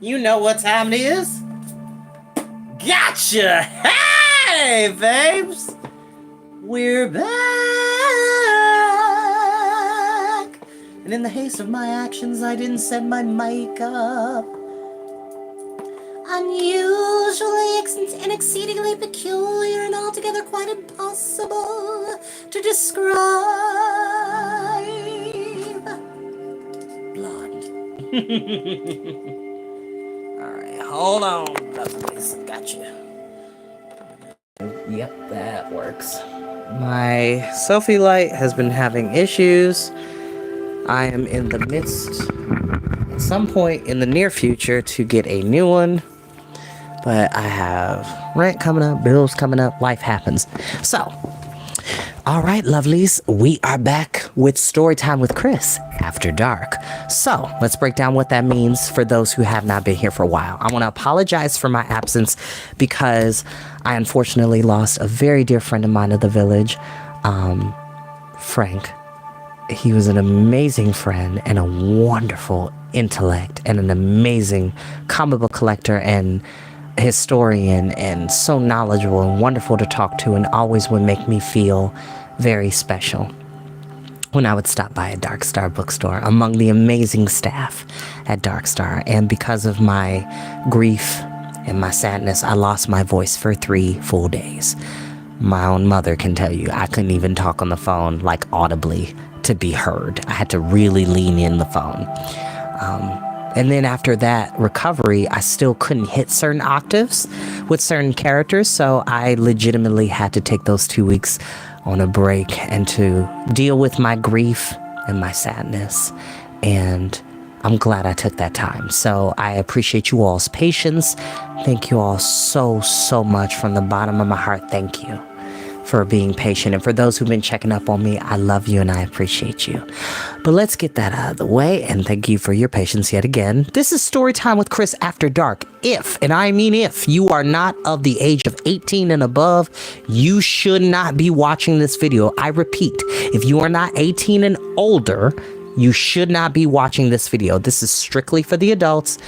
You know what time it is? Gotcha! Hey, babes! We're back! And in the haste of my actions, I didn't set my mic up. Unusually and exceedingly peculiar and altogether quite impossible to describe. Blonde. Alright, hold on. Got you. Yep, that works. My selfie light has been having issues. I am in the midst, at some point in the near future, to get a new one. But I have rent coming up, bills coming up, life happens. So, all right, lovelies, we are back with Storytime with Chris after dark. So, let's break down what that means for those who have not been here for a while. I want to apologize for my absence because I unfortunately lost a very dear friend of mine of the village, Frank. He was an amazing friend and a wonderful intellect and an amazing comic book collector and historian and so knowledgeable and wonderful to talk to and always would make me feel very special when I would stop by a Dark Star bookstore among the amazing staff at Dark Star. And because of my grief and my sadness, I lost my voice for 3 full days. My own mother can tell you I couldn't even talk on the phone like audibly to be heard. I had to really lean in the phone. And then after that recovery, I still couldn't hit certain octaves with certain characters. So I legitimately had to take those 2 weeks on a break and to deal with my grief and my sadness. And I'm glad I took that time. So I appreciate you all's patience. Thank you all so, so much from the bottom of my heart. Thank you for being patient. And for those who've been checking up on me, I love you and I appreciate you. But let's get that out of the way, and thank you for your patience yet again. This is Storytime with Chris After Dark. If, and I mean if, you are not of the age of 18 and above, you should not be watching this video. I repeat, if you are not 18 and older, you should not be watching this video. This is strictly for the adults.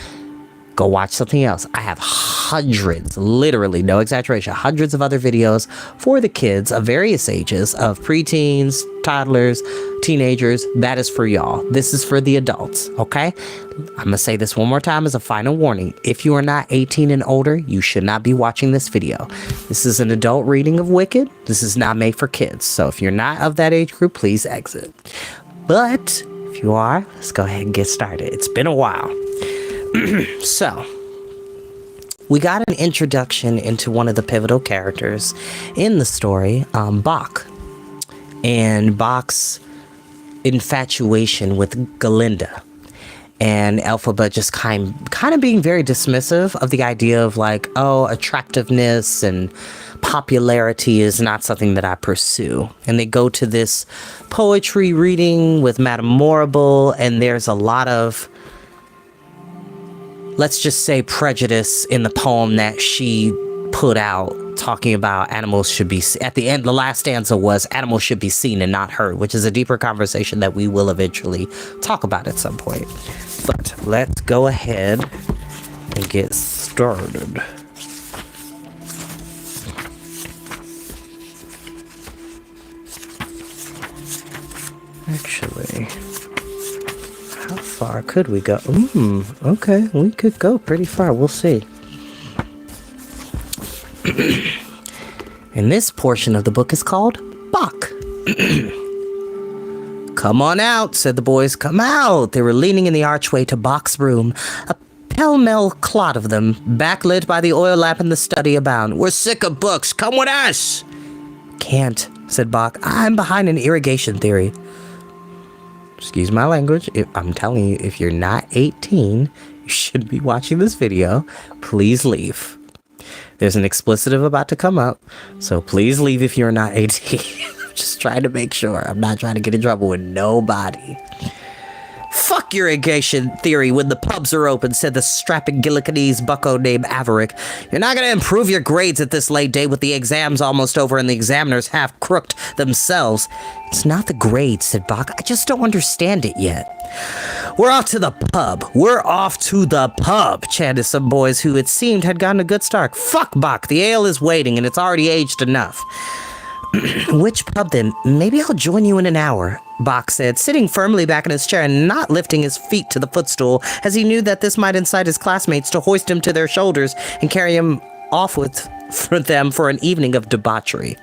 Go watch something else. I have hundreds, literally, no exaggeration, hundreds of other videos for the kids of various ages, of preteens, toddlers, teenagers. That is for y'all. This is for the adults, okay? I'm going to say this one more time as a final warning. If you are not 18 and older, you should not be watching this video. This is an adult reading of Wicked. This is not made for kids. So if you're not of that age group, please exit. But if you are, let's go ahead and get started. It's been a while. So, we got an introduction into one of the pivotal characters in the story, Bach, and Bach's infatuation with Galinda, and Elphaba just kind of being very dismissive of the idea of like, oh, attractiveness and popularity is not something that I pursue. And they go to this poetry reading with Madame Morrible, and there's a lot of, let's just say, prejudice in the poem that she put out, talking about animals should be, at the end, the last stanza was animals should be seen and not heard, which is a deeper conversation that we will eventually talk about at some point. But let's go ahead and get started. Actually, how far could we go? Okay, we could go pretty far. We'll see. And this portion of the book is called Bach. Come on out, said the boys. Come out. They were leaning in the archway to Bach's room, a pell-mell clot of them, backlit by the oil lamp in the study abound. We're sick of books. Come with us. Can't, said Bach. I'm behind an irrigation theory. Excuse my language. I'm telling you, if you're not 18, you shouldn't be watching this video. Please leave. There's an explicitive about to come up, so please leave if you're not 18. I'm just trying to make sure. I'm not trying to get in trouble with nobody. Fuck your irrigation theory when the pubs are open, said the strapping Gillicanese bucko named Averick. You're not going to improve your grades at this late day with the exams almost over and the examiners half crooked themselves. It's not the grades, said Bach. I just don't understand it yet. We're off to the pub. We're off to the pub, chanted some boys who it seemed had gotten a good start. Fuck Bach, the ale is waiting and it's already aged enough. Which pub then? Maybe I'll join you in an hour, Bach said, sitting firmly back in his chair and not lifting his feet to the footstool, as he knew that this might incite his classmates to hoist him to their shoulders and carry him off for them for an evening of debauchery.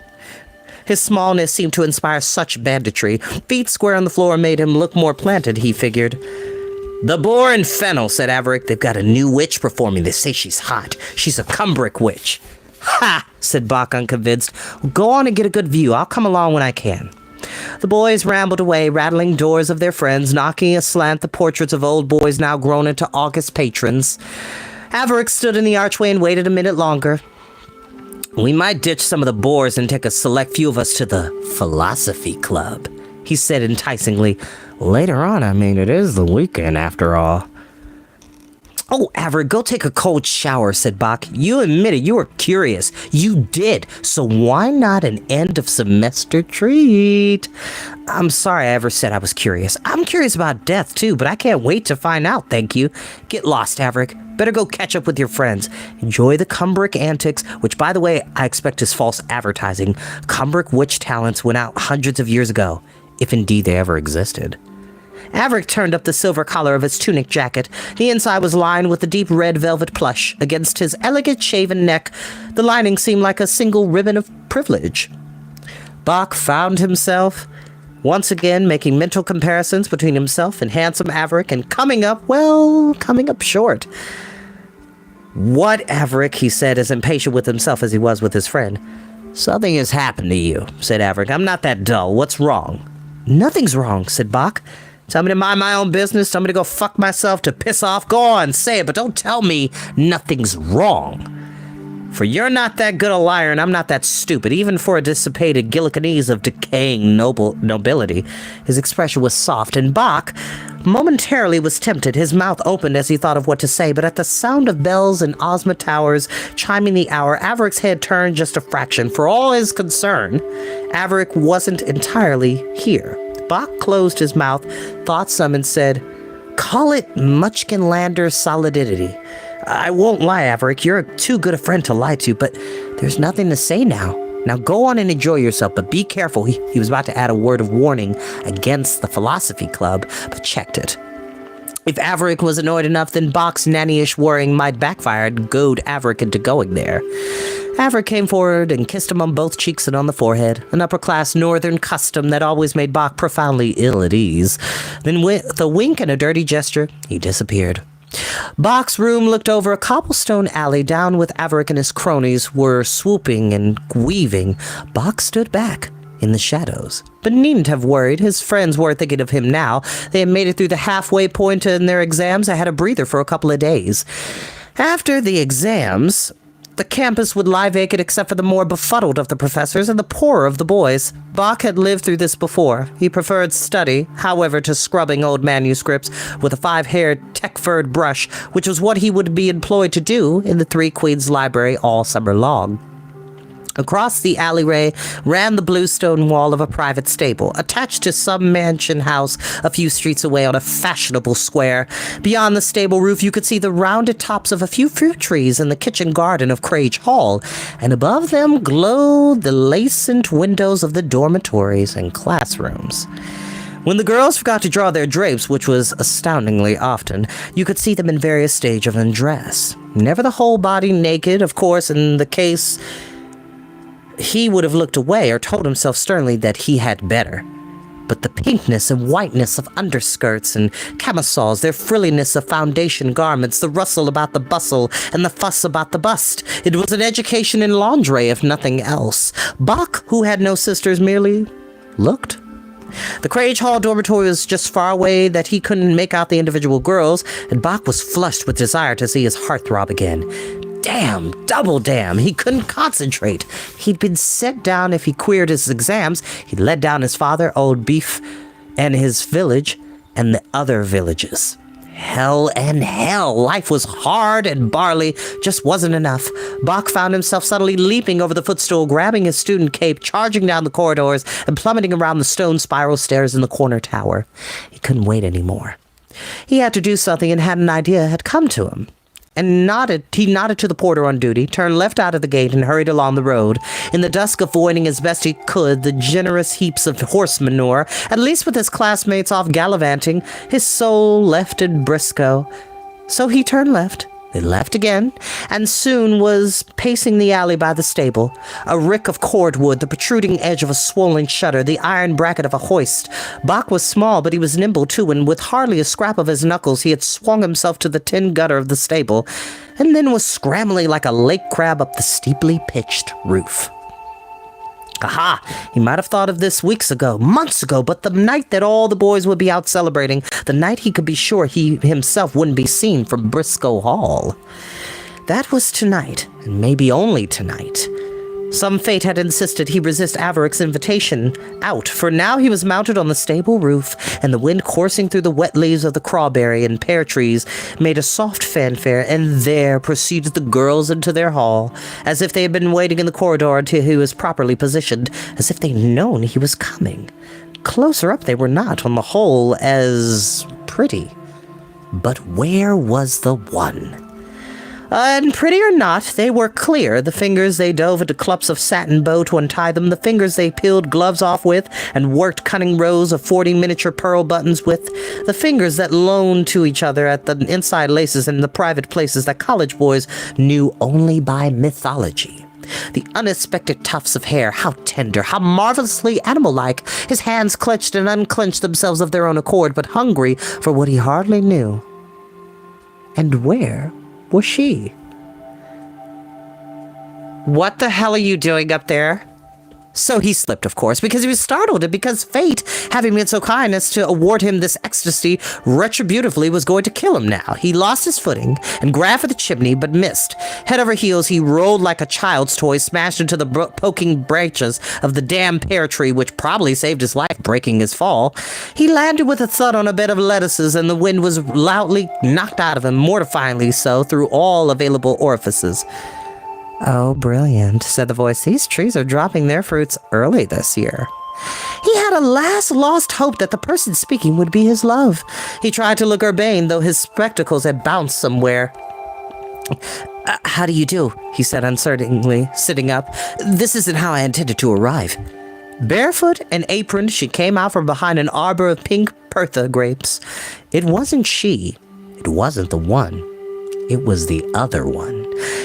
His smallness seemed to inspire such banditry. Feet square on the floor made him look more planted, he figured. The Boar and Fennel, said Averick. They've got a new witch performing. They say she's hot. She's a Cumbric witch. Ha! Said Bach, unconvinced. Go on and get a good view. I'll come along when I can. The boys rambled away, rattling doors of their friends, knocking aslant the portraits of old boys now grown into august patrons. Averick stood in the archway and waited a minute longer. We might ditch some of the bores and take a select few of us to the Philosophy Club, he said enticingly. Later on, it is the weekend after all. Oh, Averick, go take a cold shower, said Bach. You admitted you were curious. You did. So why not an end-of-semester treat? I'm sorry I ever said I was curious. I'm curious about death, too, but I can't wait to find out, thank you. Get lost, Averick. Better go catch up with your friends. Enjoy the Cumbric antics, which, by the way, I expect is false advertising. Cumbric witch talents went out hundreds of years ago, if indeed they ever existed. Averick turned up the silver collar of his tunic jacket. The inside was lined with a deep red velvet plush. Against his elegant shaven neck, the lining seemed like a single ribbon of privilege. Bach found himself once again making mental comparisons between himself and handsome Averick and coming up short. What, Averick, he said, as impatient with himself as he was with his friend. Something has happened to you, said Averick. I'm not that dull. What's wrong? Nothing's wrong, said Bach. Tell me to mind my own business, tell me to go fuck myself, to piss off. Go on, say it, but don't tell me nothing's wrong. For you're not that good a liar, and I'm not that stupid, even for a dissipated Gillicanese of decaying nobility. His expression was soft, and Bach momentarily was tempted. His mouth opened as he thought of what to say, but at the sound of bells and Ozma towers chiming the hour, Averick's head turned just a fraction. For all his concern, Averick wasn't entirely here. Bach closed his mouth, thought some, and said, Call it Muchkinlander solidity. I won't lie, Averick, you're too good a friend to lie to, but there's nothing to say now. Now go on and enjoy yourself, but be careful. He was about to add a word of warning against the Philosophy Club, but checked it. If Averick was annoyed enough, then Bach's nannyish worrying might backfire and goad Averick into going there. Averick came forward and kissed him on both cheeks and on the forehead, an upper-class northern custom that always made Bach profoundly ill at ease. Then with a wink and a dirty gesture, he disappeared. Bach's room looked over a cobblestone alley down with Averick and his cronies were swooping and weaving. Bach stood back in the shadows, but needn't have worried. His friends weren't thinking of him now. They had made it through the halfway point in their exams. I had a breather for a couple of days. After the exams, the campus would lie vacant except for the more befuddled of the professors and the poorer of the boys. Bach had lived through this before. He preferred study, however, to scrubbing old manuscripts with a 5-haired tech-furred brush, which was what he would be employed to do in the Three Queens Library all summer long. Across the alleyway ran the bluestone wall of a private stable, attached to some mansion house a few streets away on a fashionable square. Beyond the stable roof, you could see the rounded tops of a few fruit trees in the kitchen garden of Crage Hall, and above them glowed the lacent windows of the dormitories and classrooms. When the girls forgot to draw their drapes, which was astoundingly often, you could see them in various stages of undress. Never the whole body naked, of course, in the case he would have looked away or told himself sternly that he had better. But the pinkness and whiteness of underskirts and camisoles, their frilliness of foundation garments, the rustle about the bustle, and the fuss about the bust. It was an education in lingerie, if nothing else. Bach, who had no sisters, merely looked. The Crage Hall dormitory was just far away that he couldn't make out the individual girls, and Bach was flushed with desire to see his heart throb again. Damn, double damn, he couldn't concentrate. He'd been set down if he queered his exams. He'd let down his father, old Beef, and his village. and the other villages. Hell and hell. Life was hard and barley just wasn't enough. Bach found himself suddenly leaping over the footstool, grabbing his student cape, charging down the corridors, and plummeting around the stone spiral stairs in the corner tower. He couldn't wait anymore. He had to do something and had an idea had come to him. He nodded to the porter on duty, turned left out of the gate, and hurried along the road, in the dusk avoiding as best he could the generous heaps of horse manure, at least with his classmates off gallivanting, his soul left in Briscoe. So he turned left, then left again, and soon was pacing the alley by the stable, a rick of cordwood, the protruding edge of a swollen shutter, the iron bracket of a hoist. Bach was small, but he was nimble too, and with hardly a scrap of his knuckles, he had swung himself to the tin gutter of the stable, and then was scrambling like a lake crab up the steeply pitched roof. Aha! He might have thought of this weeks ago, months ago, but the night that all the boys would be out celebrating, the night he could be sure he himself wouldn't be seen from Briscoe Hall. That was tonight, and maybe only tonight. Some fate had insisted he resist Averick's invitation out, for now he was mounted on the stable roof, and the wind coursing through the wet leaves of the crawberry and pear trees made a soft fanfare, and there proceeded the girls into their hall, as if they had been waiting in the corridor until he was properly positioned, as if they'd known he was coming. Closer up they were not, on the whole, as pretty. But where was the one? And pretty or not, they were clear. The fingers they dove into clumps of satin bow to untie them, the fingers they peeled gloves off with and worked cunning rows of 40 miniature pearl buttons with, the fingers that loaned to each other at the inside laces in the private places that college boys knew only by mythology. The unexpected tufts of hair, how tender, how marvelously animal-like. His hands clenched and unclenched themselves of their own accord, but hungry for what he hardly knew. And where was she? What the hell are you doing up there? So he slipped, of course, because he was startled, and because fate, having been so kind as to award him this ecstasy, retributively was going to kill him now. He lost his footing and grabbed for the chimney, but missed. Head over heels, he rolled like a child's toy, smashed into the poking branches of the damn pear tree, which probably saved his life, breaking his fall. He landed with a thud on a bed of lettuces, and the wind was loudly knocked out of him, mortifyingly so, through all available orifices. Oh, brilliant, said the voice. These trees are dropping their fruits early this year. He had a last lost hope that the person speaking would be his love. He tried to look urbane, though his spectacles had bounced somewhere. How do you do? He said uncertainly, sitting up. This isn't how I intended to arrive. Barefoot and aproned, she came out from behind an arbor of pink Pertha grapes. It wasn't she. It wasn't the one. It was the other one.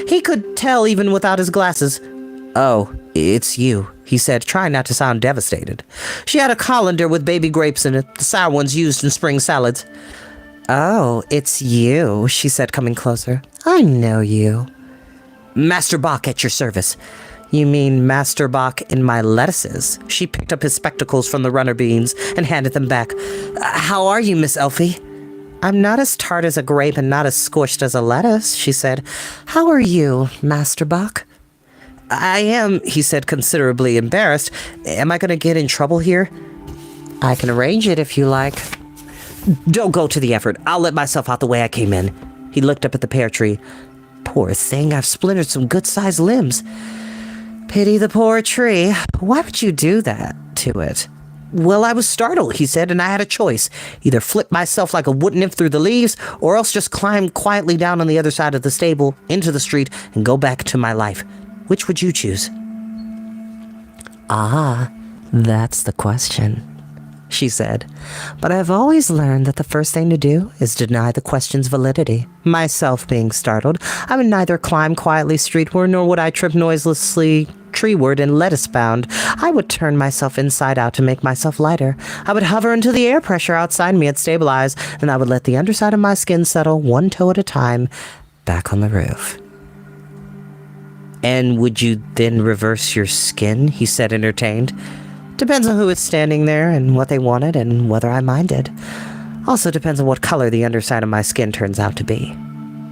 He could tell even without his glasses. Oh, it's you, he said, trying not to sound devastated. She had a colander with baby grapes in it, the sour ones used in spring salads. Oh, it's you, she said, coming closer. I know you. Master Bach at your service. You mean Master Bach in my lettuces? She picked up his spectacles from the runner beans and handed them back. How are you, Miss Elfie? I'm not as tart as a grape and not as squished as a lettuce, she said. How are you, Master Bach? I am, he said, considerably embarrassed. Am I going to get in trouble here? I can arrange it if you like. Don't go to the effort. I'll let myself out the way I came in. He looked up at the pear tree. Poor thing, I've splintered some good-sized limbs. Pity the poor tree. Why would you do that to it? Well, I was startled, he said, and I had a choice. Either flip myself like a wood nymph through the leaves, or else just climb quietly down on the other side of the stable, into the street, and go back to my life. Which would you choose? Ah, that's the question, she said. But I've always learned that the first thing to do is deny the question's validity. Myself being startled, I would neither climb quietly streetward, nor would I trip noiselessly treeward and lettuce-bound. I would turn myself inside out to make myself lighter. I would hover until the air pressure outside me had stabilized, and I would let the underside of my skin settle, one toe at a time, back on the roof. And would you then reverse your skin? He said, entertained. Depends on who is standing there and what they wanted and whether I minded. Also depends on what color the underside of my skin turns out to be.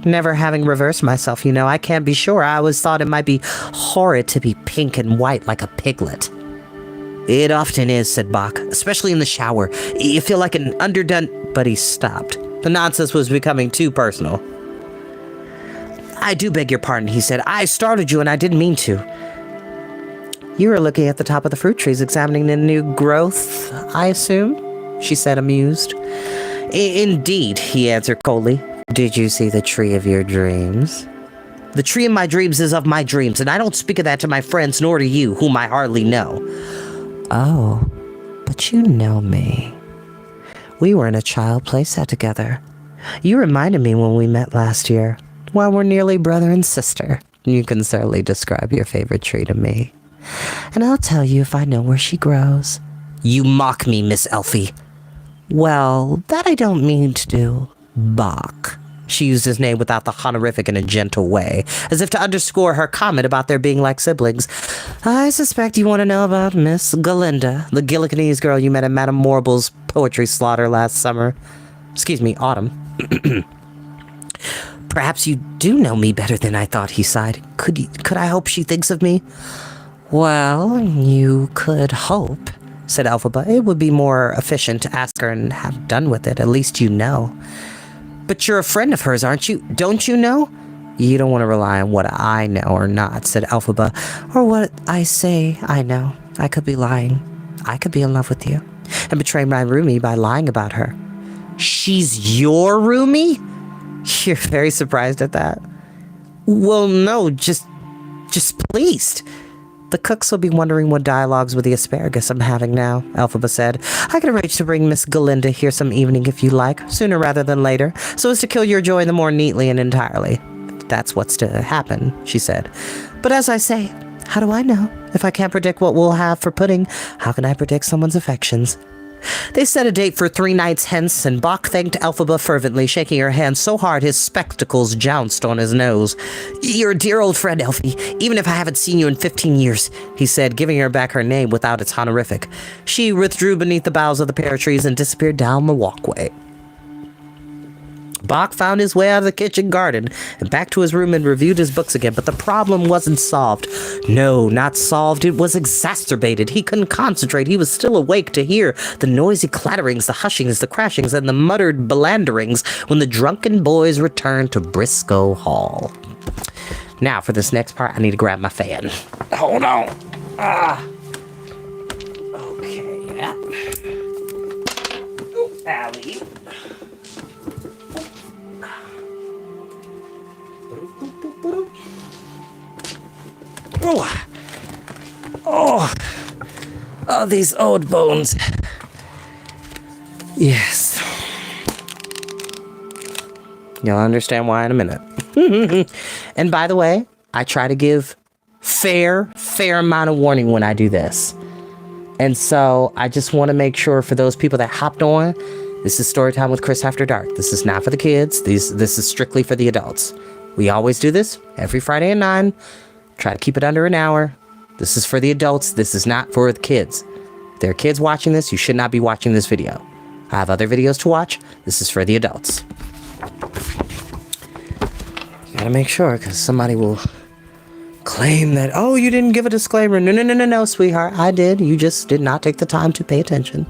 Never having reversed myself, I can't be sure. I always thought it might be horrid to be pink and white like a piglet. It often is, said Bach, especially in the shower. You feel like an underdone but he stopped. The nonsense was becoming too personal. I do beg your pardon, he said. I startled you and I didn't mean to. You were looking at the top of the fruit trees, examining the new growth, I assume? She said, amused. Indeed, he answered coldly. Did you see the tree of your dreams? The tree of my dreams is of my dreams, and I don't speak of that to my friends nor to you, whom I hardly know. Oh, but you know me. We were in a child playset together. You reminded me when we met last year. Well, we're nearly brother and sister. You can certainly describe your favorite tree to me. And I'll tell you if I know where she grows. You mock me, Miss Elfie. Well, that I don't mean to do. Bach. She used his name without the honorific in a gentle way, as if to underscore her comment about their being like siblings. I suspect you want to know about Miss Galinda, the Gilliganese girl you met at Madame Morble's poetry slaughter last summer. Autumn. Perhaps you do know me better than I thought, he sighed. Could I hope she thinks of me? Well, you could hope, said Elphaba. It would be more efficient to ask her and have done with it. At least you know. But you're a friend of hers, aren't you? Don't you know? You don't want to rely on what I know or not, said Elphaba. Or what I say I know. I could be lying. I could be in love with you and betray my roomie by lying about her. She's your roomie? You're very surprised at that. Well, no, just pleased. The cooks will be wondering what dialogues with the asparagus I'm having now, Elphaba said. I can arrange to bring Miss Galinda here some evening if you like, sooner rather than later, so as to kill your joy the more neatly and entirely. That's what's to happen, she said. But as I say, how do I know? If I can't predict what we'll have for pudding, how can I predict someone's affections? They set a date for 3 nights hence, and Bach thanked Elphaba fervently, shaking her hand so hard his spectacles jounced on his nose. You're a dear old friend, Elfie, even if I haven't seen you in 15 years, he said, giving her back her name without its honorific. She withdrew beneath the boughs of the pear trees and disappeared down the walkway. Bach found his way out of the kitchen garden and back to his room and reviewed his books again, but the problem wasn't solved. No, not solved. It was exacerbated. He couldn't concentrate. He was still awake to hear the noisy clatterings, the hushings, the crashings, and the muttered belanderings when the drunken boys returned to Briscoe Hall. Now, for this next part, I need to grab my fan. Hold on. Okay, yeah. Oh, Allie. Oh, these old bones. Yes. You'll understand why in a minute. And by the way, I try to give fair amount of warning when I do this. And so I just want to make sure for those people that hopped on, this is Storytime with Chris After Dark. This is not for the kids. This is strictly for the adults. We always do this every Friday at 9. Try to keep it under an hour. This is for the adults. This is not for the kids. If there are kids watching this, you should not be watching this video. I have other videos to watch. This is for the adults. You gotta make sure, because somebody will claim that, oh, you didn't give a disclaimer. No, sweetheart. I did. You just did not take the time to pay attention.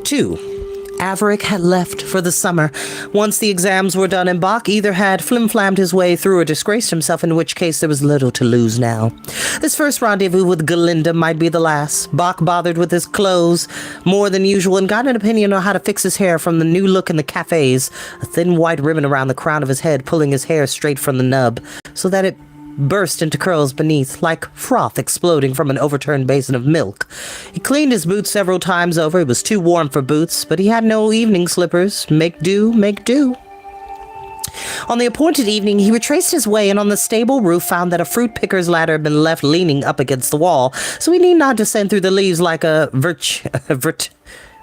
2. Averick had left for the summer. Once the exams were done, and Bach either had flim-flammed his way through or disgraced himself, in which case there was little to lose now. This first rendezvous with Galinda might be the last. Bach bothered with his clothes more than usual and got an opinion on how to fix his hair from the new look in the cafes, a thin white ribbon around the crown of his head pulling his hair straight from the nub, so that it burst into curls beneath, like froth exploding from an overturned basin of milk. He cleaned his boots several times over. It was too warm for boots, but he had no evening slippers. Make do, make do. On the appointed evening, he retraced his way and on the stable roof found that a fruit picker's ladder had been left leaning up against the wall, so he need not descend through the leaves like a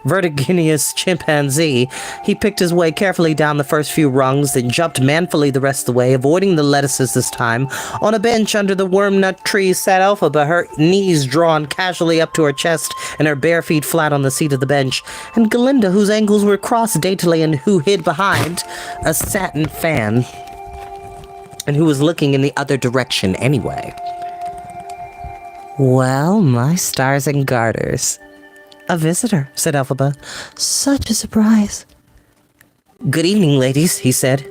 vertiginous chimpanzee. He picked his way carefully down the first few rungs, then jumped manfully the rest of the way, avoiding the lettuces this time. On a bench under the wormnut tree sat Elphaba, her knees drawn casually up to her chest and her bare feet flat on the seat of the bench, and Galinda, whose ankles were crossed daintily and who hid behind a satin fan, and who was looking in the other direction anyway. Well, my stars and garters. A visitor, said Elphaba. Such a surprise. Good evening, ladies, he said.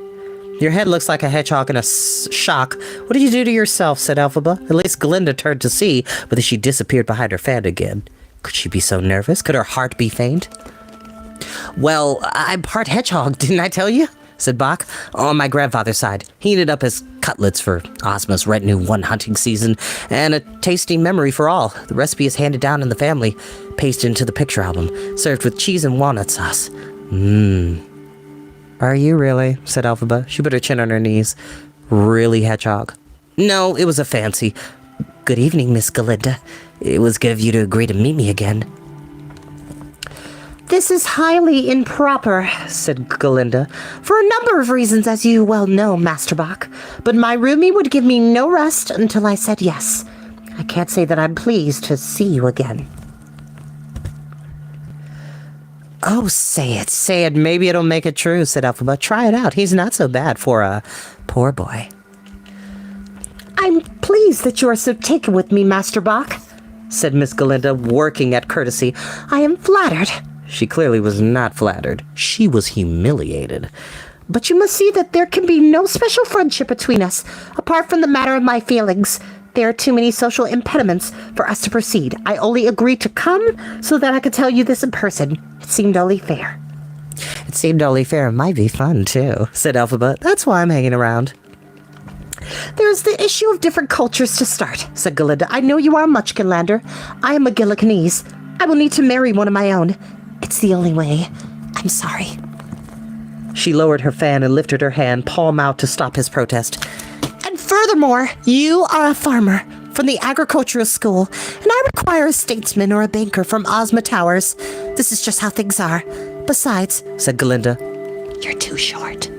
Your head looks like a hedgehog in a shock. What did you do to yourself, said Elphaba. At least Glinda turned to see, but then she disappeared behind her fan again. Could she be so nervous? Could her heart be faint? Well, I'm part hedgehog, didn't I tell you? Said Bach. On my grandfather's side. He ended up as cutlets for Ozma's retinue one hunting season, and a tasty memory for all. The recipe is handed down in the family, pasted into the picture album, served with cheese and walnut sauce. Are you really? Said Elphaba. She put her chin on her knees. Really, hedgehog? No, it was a fancy. Good evening, Miss Glinda. It was good of you to agree to meet me again. This is highly improper, said Glinda, for a number of reasons, as you well know, Master Bach. But my roomie would give me no rest until I said yes. I can't say that I'm pleased to see you again. Oh, say it. Maybe it'll make it true, said Elphaba. Try it out. He's not so bad for a poor boy. I'm pleased that you are so taken with me, Master Bach, said Miss Glinda, working at courtesy. I am flattered. She clearly was not flattered. She was humiliated. But you must see that there can be no special friendship between us, apart from the matter of my feelings. There are too many social impediments for us to proceed. I only agreed to come so that I could tell you this in person. It seemed only fair. It seemed only fair. It might be fun, too, said Elphaba. That's why I'm hanging around. There's the issue of different cultures to start, said Glinda. I know you are a Munchkinlander. I am a Gilliganese. I will need to marry one of my own. It's the only way. I'm sorry. She lowered her fan and lifted her hand, palm out, to stop his protest. And furthermore, you are a farmer from the agricultural school, and I require a statesman or a banker from Ozma Towers. This is just how things are. Besides, said Glinda, you're too short.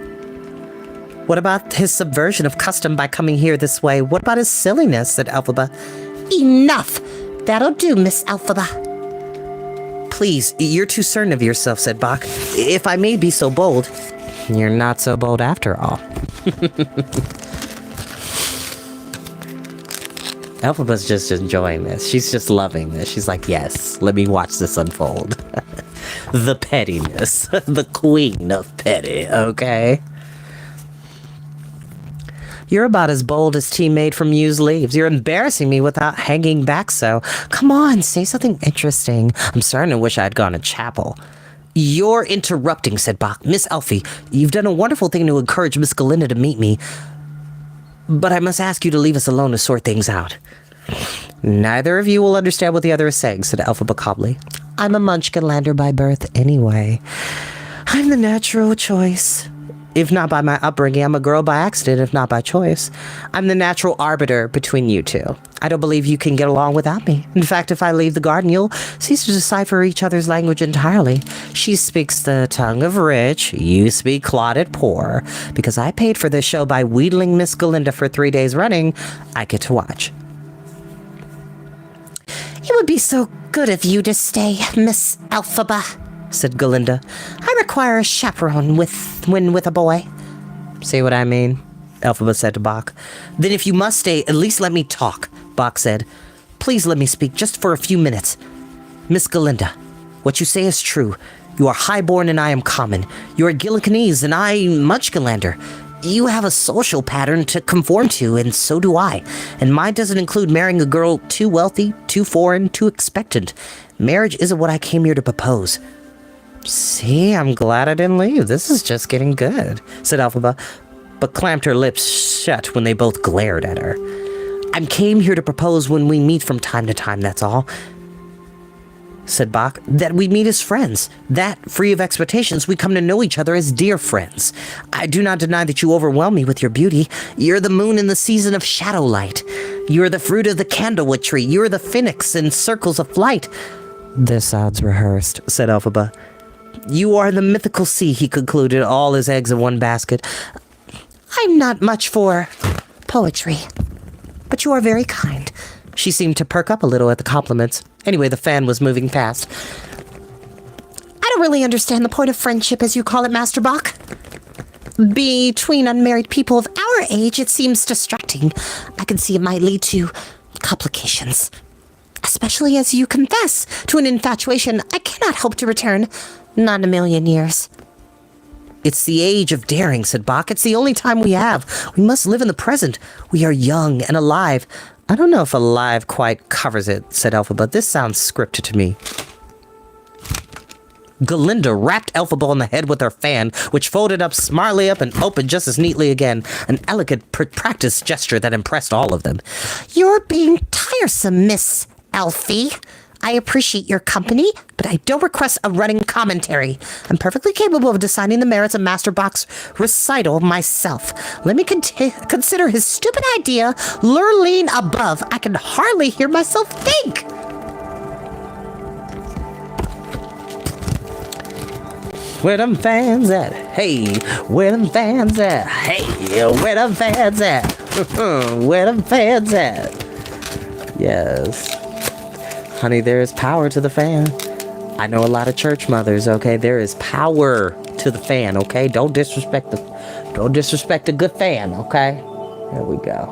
What about his subversion of custom by coming here this way? What about his silliness, said Elphaba. Enough! That'll do, Miss Elphaba. Please, you're too certain of yourself, said Bach. If I may be so bold. You're not so bold after all. Elphaba's just enjoying this. She's just loving this. She's like, yes, let me watch this unfold. The pettiness. The queen of petty, okay? You're about as bold as tea made from used leaves. You're embarrassing me without hanging back so. Come on, say something interesting. I'm starting to wish I'd gone to chapel. You're interrupting, said Bach. Miss Elfie, you've done a wonderful thing to encourage Miss Glinda to meet me. But I must ask you to leave us alone to sort things out. Neither of you will understand what the other is saying, said Elphaba calmly. I'm a Munchkinlander by birth anyway. I'm the natural choice. If not by my upbringing, I'm a girl by accident, if not by choice. I'm the natural arbiter between you two. I don't believe you can get along without me. In fact, if I leave the garden, you'll cease to decipher each other's language entirely. She speaks the tongue of rich, you speak clotted poor. Because I paid for this show by wheedling Miss Glinda for 3 days running, I get to watch. It would be so good of you to stay, Miss Elphaba, said Glinda. I require a chaperone when with a boy. See what I mean? Elphaba said to Bach. Then if you must stay, at least let me talk, Bach said. Please let me speak just for a few minutes. Miss Glinda, what you say is true. You are highborn and I am common. You are Gilliganese and I Munchkinlander. You have a social pattern to conform to, and so do I. And mine doesn't include marrying a girl too wealthy, too foreign, too expectant. Marriage isn't what I came here to propose. See, I'm glad I didn't leave. This is just getting good, said Elphaba, but clamped her lips shut when they both glared at her. I came here to propose when we meet from time to time, that's all, said Bach. That we meet as friends. That, free of expectations, we come to know each other as dear friends. I do not deny that you overwhelm me with your beauty. You're the moon in the season of shadow light. You're the fruit of the candlewood tree. You're the phoenix in circles of flight. This sounds rehearsed, said Elphaba. You are the mythical sea, he concluded, all his eggs in one basket. I'm not much for poetry, but you are very kind. She seemed to perk up a little at the compliments. Anyway, the fan was moving fast. I don't really understand the point of friendship, as you call it, Master Bach. Between unmarried people of our age, it seems distracting. I can see it might lead to complications. especially as you confess to an infatuation I cannot hope to return. Not in a million years. It's the age of daring, said Bach. It's the only time we have. We must live in the present. We are young and alive. I don't know if alive quite covers it, said Elphaba. This sounds scripted to me. Galinda rapped Elphaba on the head with her fan, which folded up smartly up and opened just as neatly again. An elegant, practiced gesture that impressed all of them. You're being tiresome, Miss Elfie. I appreciate your company, but I don't request a running commentary. I'm perfectly capable of deciding the merits of Master Bach's recital myself. Let me consider his stupid idea lurleen above. I can hardly hear myself think. Where them fans at? Hey, where them fans at? Hey, where them fans at? Where them fans at? Yes. Honey, there is power to the fan. I know a lot of church mothers, okay? There is power to the fan, okay? Don't disrespect a good fan, okay? There we go.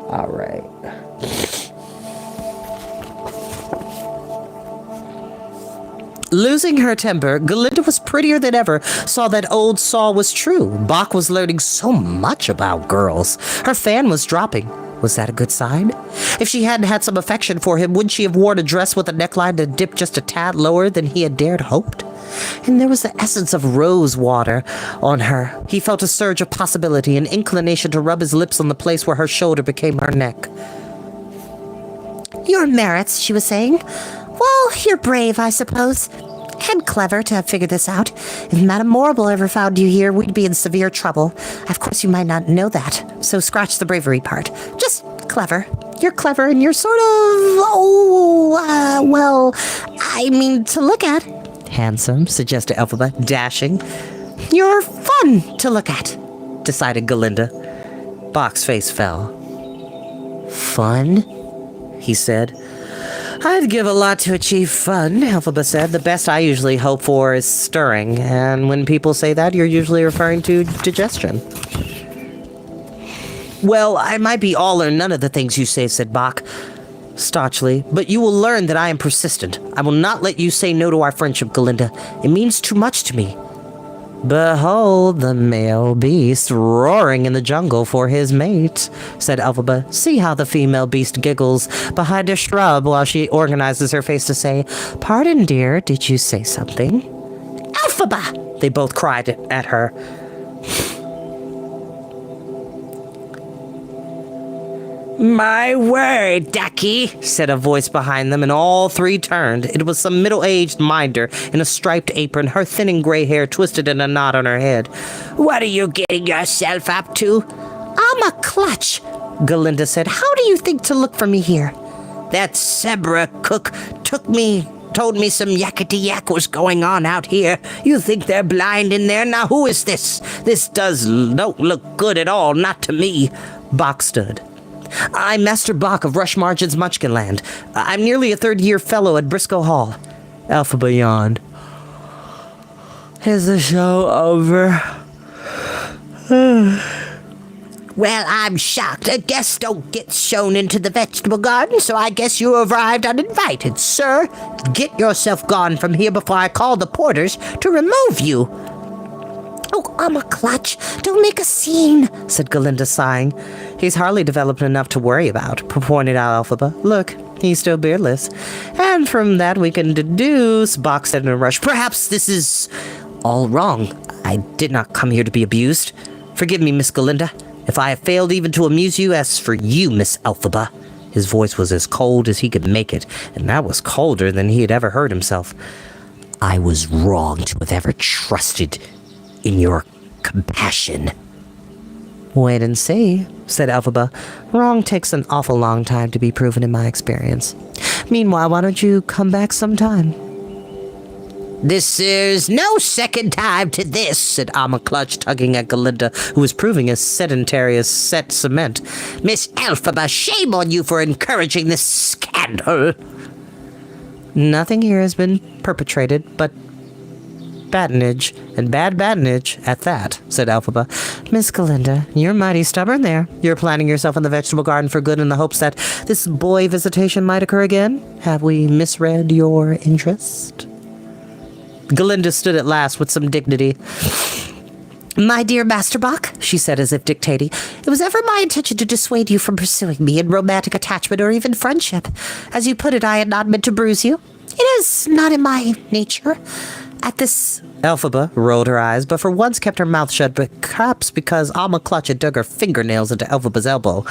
All right. Losing her temper, Galinda was prettier than ever, saw that old saw was true. Bach was learning so much about girls. Her fan was dropping. Was that a good sign? If she hadn't had some affection for him, wouldn't she have worn a dress with a neckline that dipped just a tad lower than he had dared hoped? And there was the essence of rose water on her. He felt a surge of possibility, an inclination to rub his lips on the place where her shoulder became her neck. Your merits, she was saying. Well, you're brave, I suppose. And clever to have figured this out. If Madame Morrible ever found you here, we'd be in severe trouble. Of course, you might not know that, so scratch the bravery part. Just clever. You're clever and you're sort of, I mean, to look at. Handsome, suggested Elphaba, dashing. You're fun to look at, decided Galinda. Bach's face fell. Fun? He said. I'd give a lot to achieve fun, Elphaba said. The best I usually hope for is stirring, and when people say that, you're usually referring to digestion. Well, I might be all or none of the things you say, said Bach staunchly, but you will learn that I am persistent. I will not let you say no to our friendship, Galinda. It means too much to me. Behold the male beast roaring in the jungle for his mate, said Elphaba. See how the female beast giggles behind a shrub while she organizes her face to say, Pardon, dear, did you say something? Elphaba! They both cried at her. My word, ducky, said a voice behind them, and all three turned. It was some middle-aged minder in a striped apron, her thinning gray hair twisted in a knot on her head. What are you getting yourself up to? I'm a clutch, Galinda said. How do you think to look for me here? That Sebra cook told me some yakety-yak was going on out here. You think they're blind in there? Now who is this? This don't look good at all, not to me. Bach stood. I'm Master Bach of Rushmargin's Munchkinland. I'm nearly a third-year fellow at Briscoe Hall. Elphaba yawned. Is the show over? Well, I'm shocked. A guest don't get shown into the vegetable garden, so I guess you arrived uninvited. Sir, get yourself gone from here before I call the porters to remove you. Oh, I'm a clutch. Don't make a scene, said Galinda, sighing. He's hardly developed enough to worry about, pointed out Elphaba. Look, he's still beardless. And from that we can deduce, Bach said in a rush, perhaps this is all wrong. I did not come here to be abused. Forgive me, Miss Galinda, if I have failed even to amuse you. As for you, Miss Elphaba, his voice was as cold as he could make it, and that was colder than he had ever heard himself. I was wrong to have ever trusted in your compassion. Wait and see, said Elphaba. Wrong takes an awful long time to be proven in my experience. Meanwhile, why don't you come back sometime? There's no second time to this, said Amma Clutch, tugging at Galinda, who was proving as sedentary as set cement. Miss Elphaba, shame on you for encouraging this scandal. Nothing here has been perpetrated, but badinage, and bad badinage at that, said Elphaba. Miss Galinda, you're mighty stubborn there. You're planting yourself in the vegetable garden for good in the hopes that this boy visitation might occur again? Have we misread your interest? Galinda stood at last with some dignity. My dear Master Bach, she said as if dictating, it was ever my intention to dissuade you from pursuing me in romantic attachment or even friendship. As you put it, I had not meant to bruise you. It is not in my nature. At this... Elphaba rolled her eyes, but for once kept her mouth shut, perhaps because Alma Clutch had dug her fingernails into Elphaba's elbow.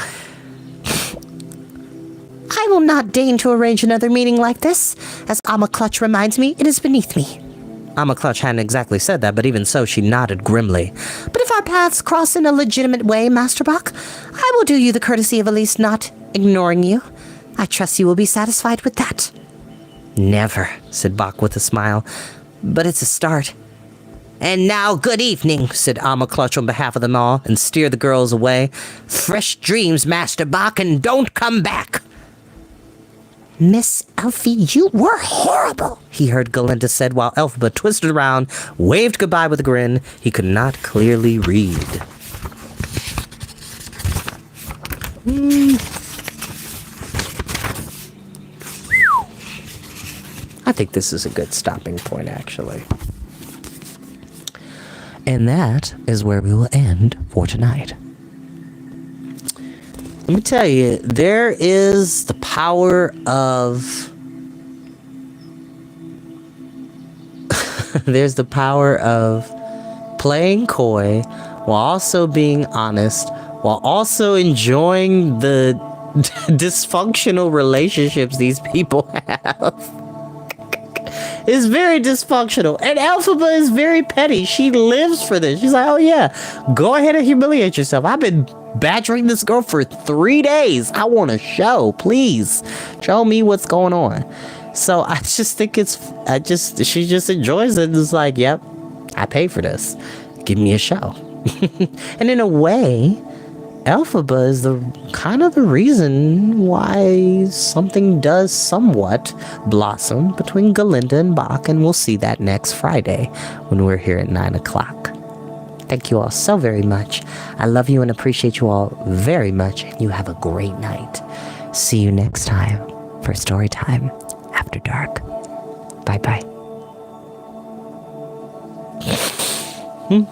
I will not deign to arrange another meeting like this. As Alma Clutch reminds me, it is beneath me. Alma Clutch hadn't exactly said that, but even so, she nodded grimly. But if our paths cross in a legitimate way, Master Bach, I will do you the courtesy of at least not ignoring you. I trust you will be satisfied with that. Never, said Bach with a smile. But it's a start. And now, good evening, said Alma Clutch on behalf of them all, and steered the girls away. Fresh dreams, Master Bach, and don't come back. Miss Elfie, you were horrible, he heard Galinda said while Elphaba twisted around, waved goodbye with a grin he could not clearly read. I think this is a good stopping point, actually. And that is where we will end for tonight. Let me tell you, there is the power of... there's the power of playing coy while also being honest, while also enjoying the dysfunctional relationships these people have. It's very dysfunctional. And Elphaba is very petty. She lives for this. She's like, oh yeah, go ahead and humiliate yourself. I've been badgering this girl for 3 days. I want a show. Please show me what's going on. So I just think she just enjoys it. It's like, yep, I paid for this. Give me a show. And in a way, Elphaba is the kind of the reason why something does somewhat blossom between Galinda and Bach, and we'll see that next Friday when we're here at 9 o'clock. Thank you all so very much. I love you and appreciate you all very much, and you have a great night. See you next time for Storytime After Dark. Bye-bye.